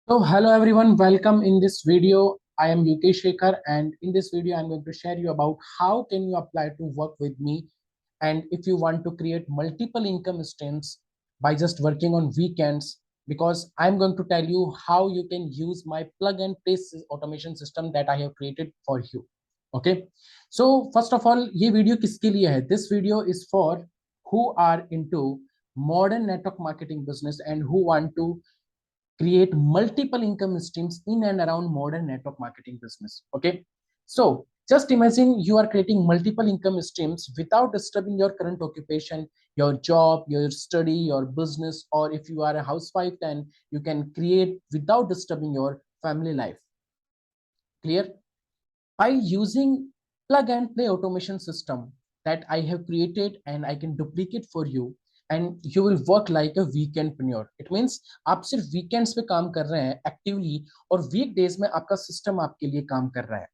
So hello everyone, welcome in this video. I am Yukesh Shekhar, and in this video I'm going to share you about how can you apply to work with me, and if you want to create multiple income streams by just working on weekends, because I'm going to tell you how you can use my plug and play automation system that I have created for you. Okay, so first of all, ये video किसके लिए है? This video is for who are into modern network marketing business and who want to create multiple income streams in and around modern network marketing business. Okay, so just imagine you are creating multiple income streams without disturbing your current occupation, your job, your study, your business, or if you are a housewife, then you can create without disturbing your family life. Clear? By using plug and play automation system that I have created and I can duplicate for you, and you will work like a weekendpreneur. It means आप सिर्फ weekends पे काम कर रहे हैं actively, और weekdays में आपका सिस्टम आपके लिए काम कर रहा है,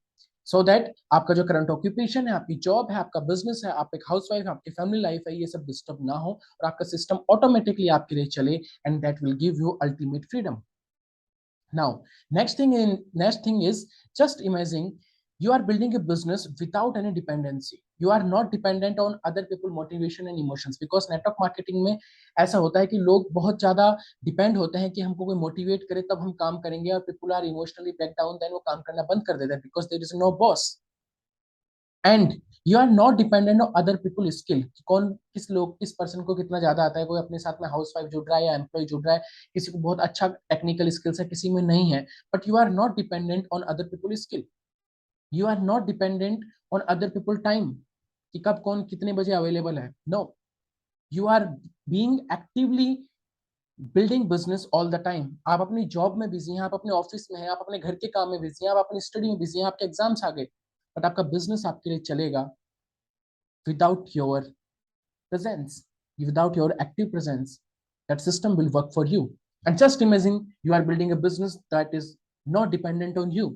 सो दैट आपका जो करंट ऑक्यूपेशन है, आपकी जॉब है, आपका बिजनेस है, आप एक हाउसवाइफ, आपकी फैमिली लाइफ है, ये सब डिस्टर्ब ना हो और आपका सिस्टम ऑटोमेटिकली आपके लिए चले, and that will give you ultimate freedom. Now, next thing is, just imagine you are building a business without any dependency. You are not dependent on other people motivation and emotions, because network marketing में ऐसा होता है कि लोग बहुत ज्यादा depend होते हैं कि हमको कोई मोटिवेट करे तब हम काम करेंगे, और people are emotionally break down, then वो काम करना बंद कर देते हैं because there is no boss. And you are not dependent on other people skill, कौन किस लोग किस पर्सन को कितना ज्यादा आता है, कोई अपने साथ में हाउस वाइफ जुड़ रहा है या एम्प्लॉय जुड़ रहा है, किसी को बहुत अच्छा टेक्निकल स्किल्स है, किसी में नहीं है, but you are not dependent on other people skill. You are not dependent on other people time, कि कब कौन कितने बजे अवेलेबल है. No, you are being actively building business all the time. आप अपनी जॉब में बिजी हैं, आप अपने ऑफिस में हैं, आप अपने घर के काम में बिजी हैं, आप अपनी स्टडी में बिजी हैं, आपके एग्जाम्स आ गए, बट आपका बिजनेस आपके लिए चलेगा without your presence, without your active presence. That system will work for you. And just imagine you are building a business that is not dependent on you.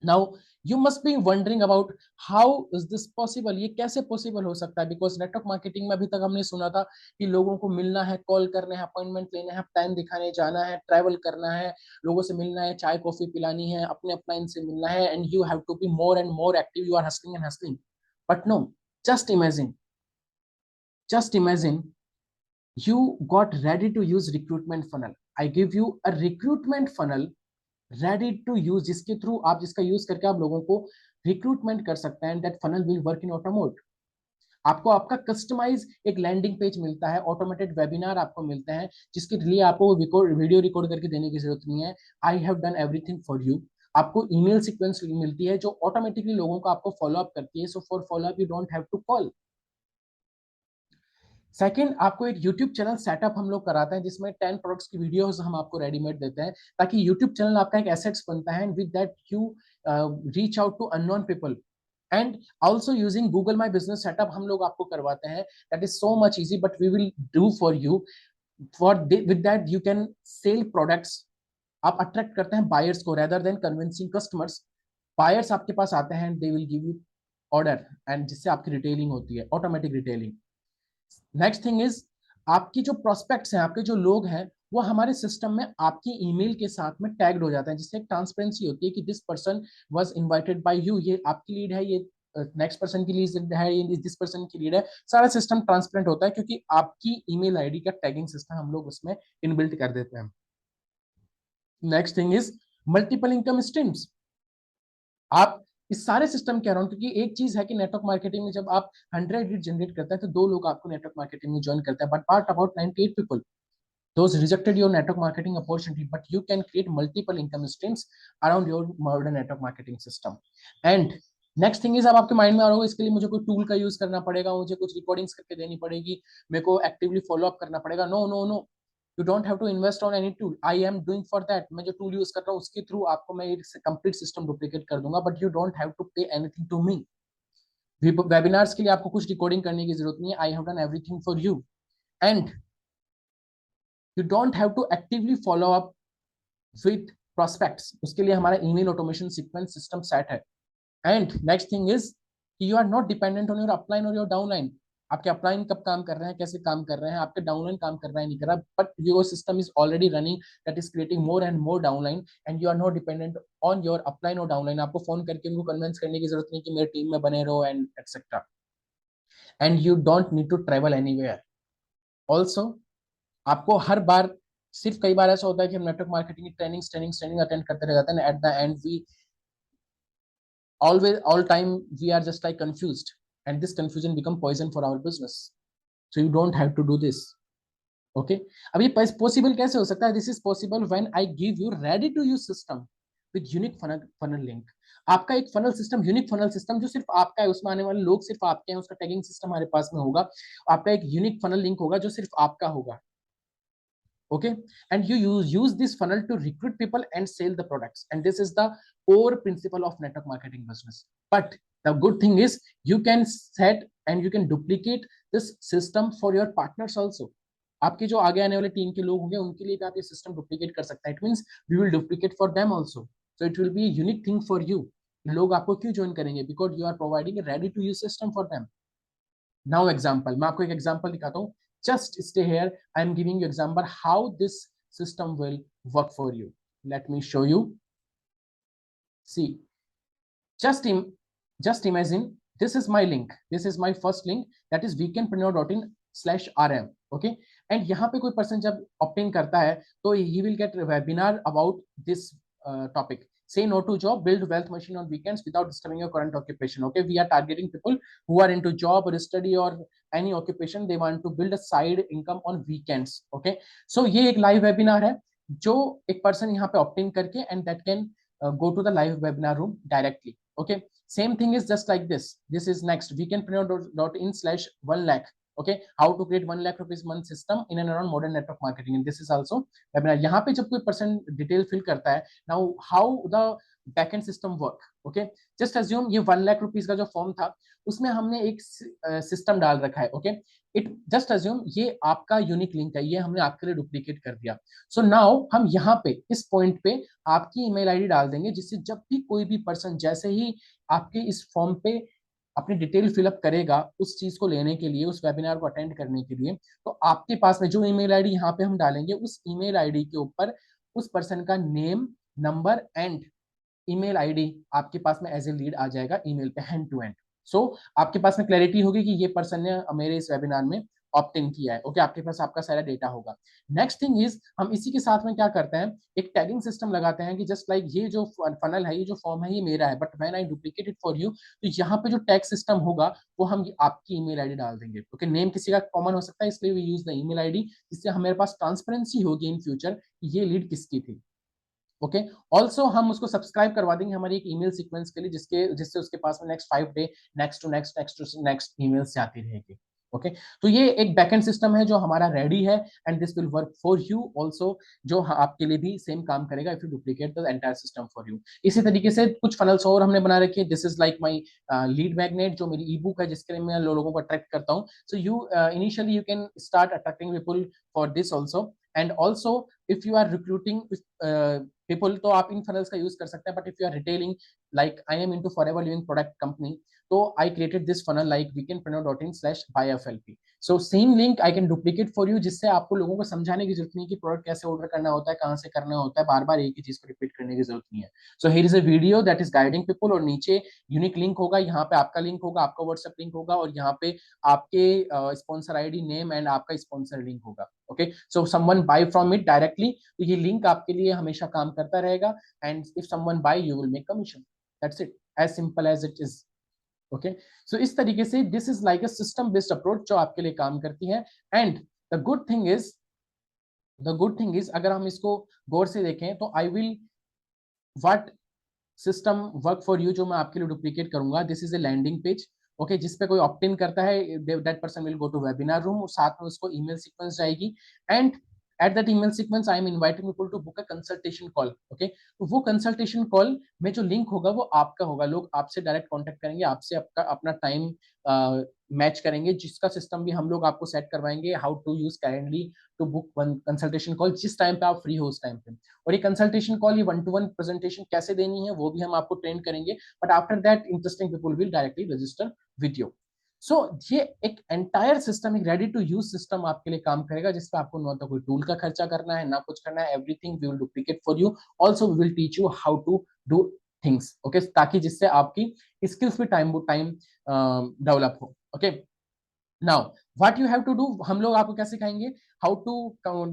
Now you must be wondering about how is this possible, ये कैसे possible हो सकता है, because network marketing में अभी तक हमने सुना था कि लोगों को मिलना है, कॉल करना है, अपॉइंटमेंट लेना है, टाइम दिखाने जाना है, ट्रैवल करना है, लोगों से मिलना है, चाय कॉफी पिलानी है, अपने अपलाइन से मिलना है, and you have to be more and more active, you are hustling and hustling. But no, just imagine, just imagine you got ready to use recruitment funnel. I give you a recruitment funnel ready to use, जिसके through आप जिसका use करके आप लोगों को recruitment कर सकते हैं. That funnel will work in auto mode. आपको आपका कस्टमाइज एक लैंडिंग पेज मिलता है, ऑटोमेटेड वेबिनार आपको मिलते हैं, जिसके लिए आपको वीडियो रिकॉर्ड करके देने की जरूरत नहीं है. I have done everything for you. आपको ईमेल सीक्वेंस मिलती है जो ऑटोमेटिकली लोगों को आपको फॉलो अप करती है. So for follow up you don't have to call. Second, आपको एक यूट्यूब चैनल सेटअप हम लोग कराते हैं, जिसमें 10 प्रोडक्ट्स की वीडियोस हम आपको रेडीमेड देते हैं, ताकि यूट्यूब चैनल आपका एक एसेट्स बनता है, and with that you reach out to unknown people. And also using Google my business setup हम लोग आपको करवाते हैं. That is so much easy, but we will do for you. For with that you can sell products. आप attract करते हैं buyers को rather than convincing customers. Buyers आपके पास आते हैं, they will give you order, and जिससे आपकी रिटेलिंग होती है, automatic retailing. Next thing is, आपकी जो प्रोस्पेक्ट्स हैं, आपके जो लोग हैं, वो हमारे सिस्टम में आपकी ईमेल के साथ में टैग्ड हो जाते हैं, जिससे एक ट्रांसपेरेंसी होती है कि this person was invited bye you, ये आपकी लीड है, ये नेक्स्ट पर्सन की लीड है, ये दिस पर्सन की लीड है. सारा सिस्टम ट्रांसपेरेंट होता है क्योंकि आपकी ईमेल आईडी का टैगिंग सिस्टम हम लोग उसमें इनबिल्ट कर देते हैं. Next thing is multiple income streams. आप इस सारे सिस्टम के अराउंड, क्योंकि एक चीज है कि नेटवर्क मार्केटिंग में जब आप 100 लीड जनरेट करते हैं तो 2 लोग आपको नेटवर्क मार्केटिंग में ज्वाइन करते हैं, but part about 98 people those rejected your network marketing opportunity, but you can create multiple income streams around your modern network marketing system. And next thing is, अब आपके माइंड में आ रहा होगा इसके लिए मुझे कोई टूल का यूज करना पड़ेगा, मुझे कुछ रिकॉर्डिंग्स करके देनी पड़ेगी, मेरे को एक्टिवली फॉलो अप करना पड़ेगा. No no no, you don't have to invest on any tool. I am doing for that. मैं जो टूल यूज कर रहा हूँ उसके थ्रू आपको मैं एक कंप्लीट सिस्टम डुप्लीकेट कर दूंगा, but you don't have to pay anything to me. Webinars के लिए आपको कुछ रिकॉर्डिंग करने की जरूरत नहीं है. I have done everything for you. And you don't have to actively follow up with prospects. उसके लिए हमारा email automation sequence system set है. And next thing is, you are not dependent on your upline और your downline. आपके upline कब काम कर रहे हैं, कैसे काम कर रहे हैं, आपके डाउनलाइन काम कर रहा है नहीं कर रहा, but your system is already running, that is creating more and more downline and you are not dependent on your upline और डाउनलाइन। आपको फोन करके उनको कन्विंस करने की जरूरत नहीं कि मेरे टीम में बने रहो and etcetera, and you don't need to travel anywhere. Also आपको हर बार, सिर्फ कई बार ऐसा होता है कि हम नेटवर्क मार्केटिंग की ट्रेनिंग अटेंड करते रह जाते हैं, at the end we always all time we are just like confused, and this confusion become poison for our business. So you don't have to do this. Okay, अब ये possible कैसे हो सकता है? This is possible when I give you ready to use system with unique funnel link. आपका एक funnel system, unique funnel system जो सिर्फ आपका है, उसमें आने वाले लोग सिर्फ आपके हैं, उसका टैगिंग सिस्टम हमारे पास में होगा, आपका एक यूनिक फनल लिंक होगा जो सिर्फ आपका होगा। Okay, and you use this funnel to recruit people and sell the products, and this is the core principle of network marketing business. But the good thing is you can set and you can duplicate this system for your partners also. आपके जो आगे आने वाले team के लोग होंगे उनके लिए भी आप ये सिस्टम डुप्लीकेट कर सकते हैं। It means we will duplicate for them also, so it will be a unique thing for you. लोग आपको क्यों ज्वाइन करेंगे? Because you are providing a ready to use system for them. Now example, मैं आपको एक example दिखाता हूं। just stay here, I am giving you example how this system will work for you. Let me show you. See, just just imagine this is my link, this is my first link, that is weekendpreneur.in/rm. okay, and यहाँ पे कोई person जब opt in करता है तो he will get webinar about this topic. Say no to job, build wealth machine on weekends without disturbing your current occupation. Okay, we are targeting people who are into job or study or any occupation, they want to build a side income on weekends. Okay, so ये एक live webinar है जो एक person यहाँ पे opt इन करके and that can go to the live webinar room directly. Okay, same thing is just like this. This is next weekendpreneur.in/1 lakh. Okay, how to create 1 lakh rupees month system in and around modern network marketing, and this is also webinar. यहाँ पे जब कोई person detail fill करता है, now how the backend system work. Okay, just assume ये 1 lakh rupees का जो form था उसमें हमने एक सिस्टम डाल रखा है. ओके, इट जस्ट अज्यूम ये आपका यूनिक लिंक है, ये हमने आपके लिए डुप्लीकेट कर दिया. सो नाउ हम यहाँ पे इस पॉइंट पे आपकी ईमेल आईडी डाल देंगे, जिससे जब भी कोई भी पर्सन जैसे ही आपके इस फॉर्म पे अपनी डिटेल फिलअप करेगा उस चीज को लेने के लिए, उस वेबिनार को अटेंड करने के लिए, तो आपके पास में जो ईमेल आईडी यहाँ पे हम डालेंगे उस ईमेल आईडी के ऊपर उस पर्सन का name, number and email ID आपके पास में एज ए लीड आ जाएगा ईमेल पे, हैंड टू हैंड. सो आपके पास में क्लैरिटी होगी कि ये पर्सन ने मेरे इस वेबिनार में ऑप्ट इन किया है. ओके, आपके पास आपका सारा डेटा होगा. नेक्स्ट थिंग इज, हम इसी के साथ में क्या करते हैं, एक टैगिंग सिस्टम लगाते हैं कि जस्ट लाइक ये जो फनल है, ये जो फॉर्म है, ये मेरा है, but when I duplicate it for you, तो यहाँ पे जो टैग सिस्टम होगा वो हम आपकी ईमेल आईडी डाल देंगे. ओके, नेम किसी का कॉमन हो सकता है, इसलिए we use the email ID, जिससे हमारे पास ट्रांसपेरेंसी होगी इन फ्यूचर ये लीड किसकी थी. ओके, ऑल्सो हम उसको सब्सक्राइब करवा देंगे हमारी एक ईमेल सीक्वेंस के लिए, जिससे उसके पास में next 5 day next to next email से आती रहेगी. ओके, तो ये एक बैकएंड सिस्टम है जो हमारा रेडी है, and this will work for you also, जो आपके लिए भी सेम काम करेगा if you duplicate the entire system for you. इसी तरीके से कुछ फनल्स और हमने बना रखे हैं. This is like my lead magnet, जो मेरी ई बुक है जिसके लिए मैं लोगों को अट्रैक्ट करता हूँ. So you initially you can start attracting people for this also, and also if you are recruiting people तो आप इन फनल्स का यूज कर सकते हैं. But if you are retailing, like I am into forever living product company, तो I created this funnel like weekendpreneur.in/buyflp. So same link I can duplicate for you, जिससे आपको लोगों को समझाने की जरूरत नहीं कि प्रोडक्ट कैसे ऑर्डर करना होता है, कहां से करना होता है, बार बार एक ही चीज को रिपीट करने की जरूरत नहीं है. So here is a video that is guiding people, और नीचे यूनिक लिंक होगा, यहाँ पे आपका लिंक होगा, आपका व्हाट्सएप लिंक होगा, और यहाँ पे आपके स्पॉन्सर आईडी, नेम एंड आपका स्पॉन्सर लिंक होगा. Okay, so someone buy from it directly, तो ये लिंक आपके लिए हमेशा काम करता रहेगा, and if someone buy you will make commission. That's it, as simple as it is. Okay, so इस तरीके से this is like a system based approach जो आपके लिए काम करती है. And the good thing is अगर हम इसको गौर से देखें तो I will what system work for you जो मैं आपके लिए डुप्लीकेट करूंगा. This is a landing page. Okay, जिस पे कोई ऑप्ट इन करता है, that person will go to webinar room, और साथ में उसको ईमेल सीक्वेंस जाएगी, and at that email sequence I am inviting people to book a consultation call. okay, तो वो कंसल्टेशन कॉल में जो लिंक होगा वो आपका होगा. लोग आपसे डायरेक्ट कांटेक्ट करेंगे, आपसे आपका अपना टाइम मैच करेंगे, जिसका सिस्टम भी हम लोग आपको सेट करवाएंगे, how to use Calendly to book one consultation call, जिस टाइम पे आप फ्री हो उस टाइम पे. और ये कंसल्टेशन कॉल, ये 1-to-1 प्रेजेंटेशन कैसे देनी है वो भी हम आपको ट्रेन करेंगे, but after that interesting people will directly register with you. So ये एक एंटायर सिस्टम, एक रेडी टू यूज सिस्टम आपके लिए काम करेगा, जिसपे आपको ना तो कोई टूल का खर्चा करना है, ना कुछ करना है, everything we will duplicate for you. Also we will teach you how to do things, okay, ताकि जिससे आपकी स्किल्स भी टाइम टाइम डेवलप हो। Okay, now what you have to do, हम लोग आपको क्या सिखाएंगे, how to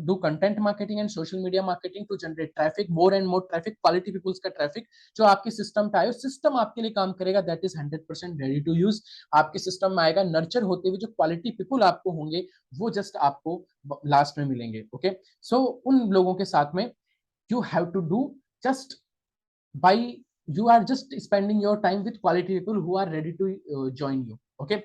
do content marketing and social media marketing to generate traffic, more and more traffic, quality peoples का ट्रैफिक जो आपके सिस्टम पे आए, सिस्टम आपके लिए काम करेगा, that is 100% ready to use. आपके सिस्टम में आएगा, नर्चर होते हुए जो क्वालिटी पीपल आपको होंगे वो जस्ट आपको लास्ट में मिलेंगे। ओके, सो उन लोगों के साथ में you have to do just by, you are just spending your time with quality people who are ready to join you। Okay,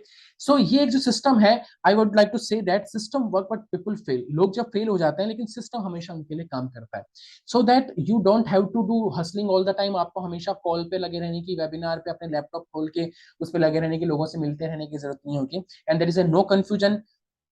so ये एक जो सिस्टम है, I would like to say that system work but people fail, लोग जब fail हो जाते हैं लेकिन सिस्टम हमेशा उनके लिए काम करता है। So that you don't have to do hustling all the time, आपको हमेशा कॉल पे लगे रहने की, वेबिनार पे अपने लैपटॉप खोल के उस पे लगे रहने की, लोगों से मिलते रहने की जरूरत नहीं होगी। And there is a no confusion,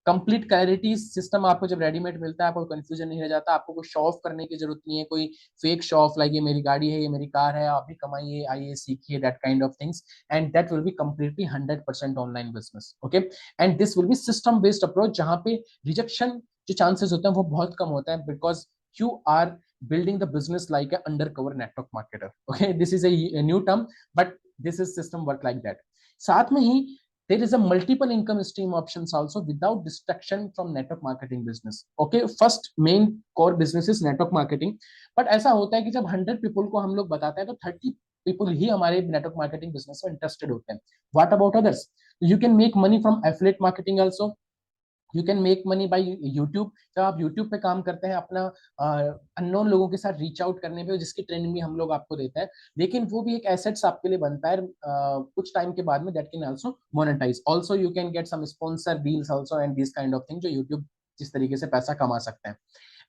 complete clarity system आपको जब रेडीमेड मिलता है, आपको कंफ्यूजन नहीं रह जाता, आपको कोई शो ऑफ करने की जरूरत नहीं है, कोई फेक शो ऑफ लाइक ये मेरी गाड़ी है, ये मेरी कार है, आप भी कमाइए, आइए सीखिए, that kind of things. And that will be completely 100% online business. Okay, and this will be system based approach, जहां पे रिजेक्शन जो चांसेस होते हैं वो बहुत कम होता है, because you are building the business like a undercover network marketer। okay, this is a new term, but this is system work like that। साथ में ही there is a multiple income stream options also without distraction from network marketing business। okay, first main core business is network marketing, but ऐसा होता है कि जब 100 people को हम लोग बताते हैं तो 30 people ही हमारे network marketing business में interested होते हैं। what about others? you can make money from affiliate marketing also, you can make money by YouTube, जब आप यूट्यूब पे काम करते हैं अपना अननोन लोगों के साथ रीच आउट करने पे, जिसकी ट्रेनिंग भी हम लोग आपको देते हैं, लेकिन वो भी एक एसेट्स आपके लिए बनता है कुछ टाइम के बाद में, that can also monetize, also you can get some sponsor deals also and this kind of thing, जो यूट्यूब जिस तरीके से पैसा कमा सकते हैं।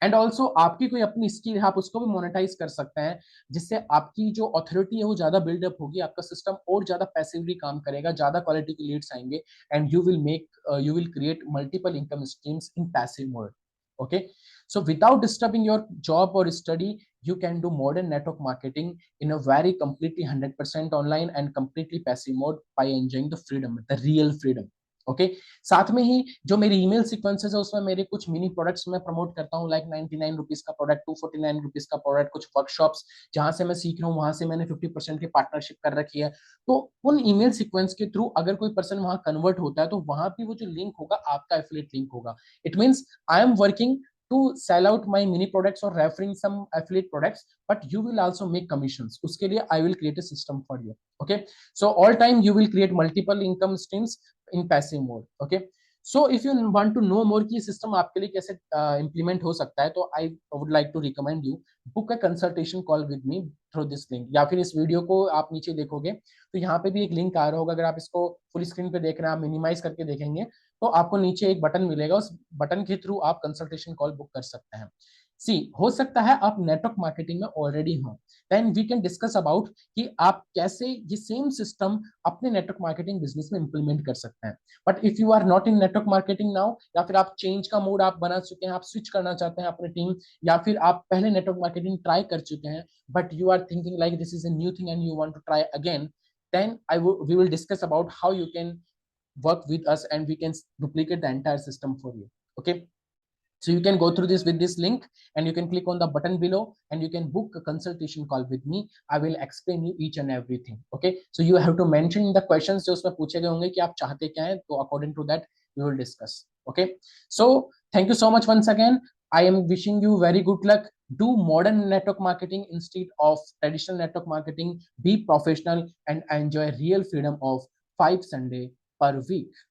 एंड ऑल्सो आपकी कोई अपनी स्किल है, आप उसको भी मोनेटाइज कर सकते हैं, जिससे आपकी जो अथॉरिटी है वो ज्यादा बिल्डअप होगी, आपका सिस्टम और ज्यादा पैसिवली काम करेगा, ज्यादा क्वालिटी के लीड्स आएंगे, and you will create multiple income streams in passive mode। okay, so without disturbing your job or study, you can do modern network marketing in a very completely 100% online and completely passive mode by enjoying the freedom, the real freedom। Okay, साथ में ही जो मेरी email sequences है उसमें मेरे कुछ mini products मैं promote करता हूँ, लाइक 99 रुपीज का प्रोडक्ट, 249 रुपीज का प्रोडक्ट, कुछ वर्कशॉप्स जहां से मैं सीख रहा हूँ, वहां से मैंने 50% की पार्टनरशिप कर रखी है। तो उन ईमेल सीक्वेंस के थ्रू अगर कोई पर्सन वहां कन्वर्ट होता है तो वहां भी वो जो लिंक होगा आपका एफिलिएट लिंक होगा। It means I am working to sell out my mini products or referring some affiliate products, but you will also make commissions, उसके लिए I will create a system for you। okay, so all time you will create multiple income streams in passive mode। okay, so if you want to know more कि system आपके लिए कैसे implement हो सकता है, तो I would like to recommend you book a consultation call with me through this link, या फिर इस वीडियो को आप नीचे देखोगे तो यहाँ पे भी एक लिंक आ रहा होगा, अगर आप इसको फुल स्क्रीन पे देख रहे हैं, आप मिनिमाइज करके देखेंगे तो आपको नीचे एक बटन मिलेगा, उस बटन के थ्रू आप कंसल्टेशन कॉल बुक कर सकते हैं। सी, हो सकता है आप नेटवर्क मार्केटिंग में ऑलरेडी हो, then we can discuss about कि आप कैसे ये सेम सिस्टम अपने नेटवर्क मार्केटिंग बिजनेस में इंप्लीमेंट कर सकते हैं। But if you are not in network marketing now, या फिर आप चेंज का मोड आप बना चुके हैं, आप स्विच करना चाहते हैं अपनी टीम, या फिर आप पहले नेटवर्क मार्केटिंग ट्राई कर चुके हैं but you are thinking like this is a new thing and you want to try again, then we will discuss about how you can work with us and we can duplicate the entire system for you। okay, so you can go through this with this link and you can click on the button below and you can book a consultation call with me। I will explain you each and everything। okay, so you have to mention the questions जो उसमें पूछे गए होंगे कि आप चाहते क्या हैं, तो according to that we will discuss। okay, so thank you so much once again। I am wishing you very good luck। Do modern network marketing instead of traditional network marketing, be professional and enjoy real freedom of 5 Sunday per week।